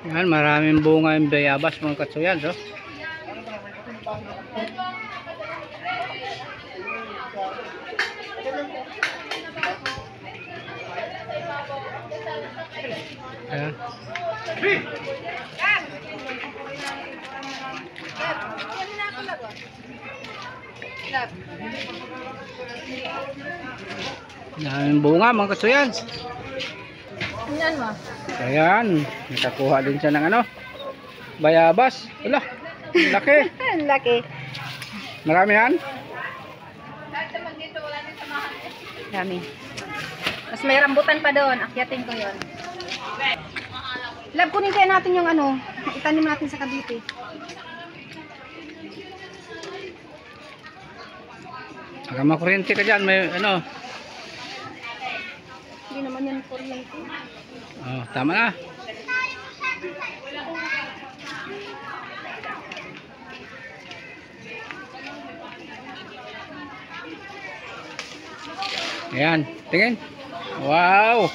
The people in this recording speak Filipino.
Yan, maraming bunga yung bayabas mga katsuyan. So. Ayan. Maraming bunga mga katsuyan. Yan mo. Ayan, nakakuha din siya ng ano, bayabas. Wala, laki. Laki. Marami yan. Dami. Mas may rambutan pa doon. Akyatin ko yon. Lab, kunin kaya natin yung ano. Itanim natin sa Cavite. Baka makuryente ka dyan, may ano. Hindi naman yan kuryente. Oh, tama na. Ayan, tingin. Wow.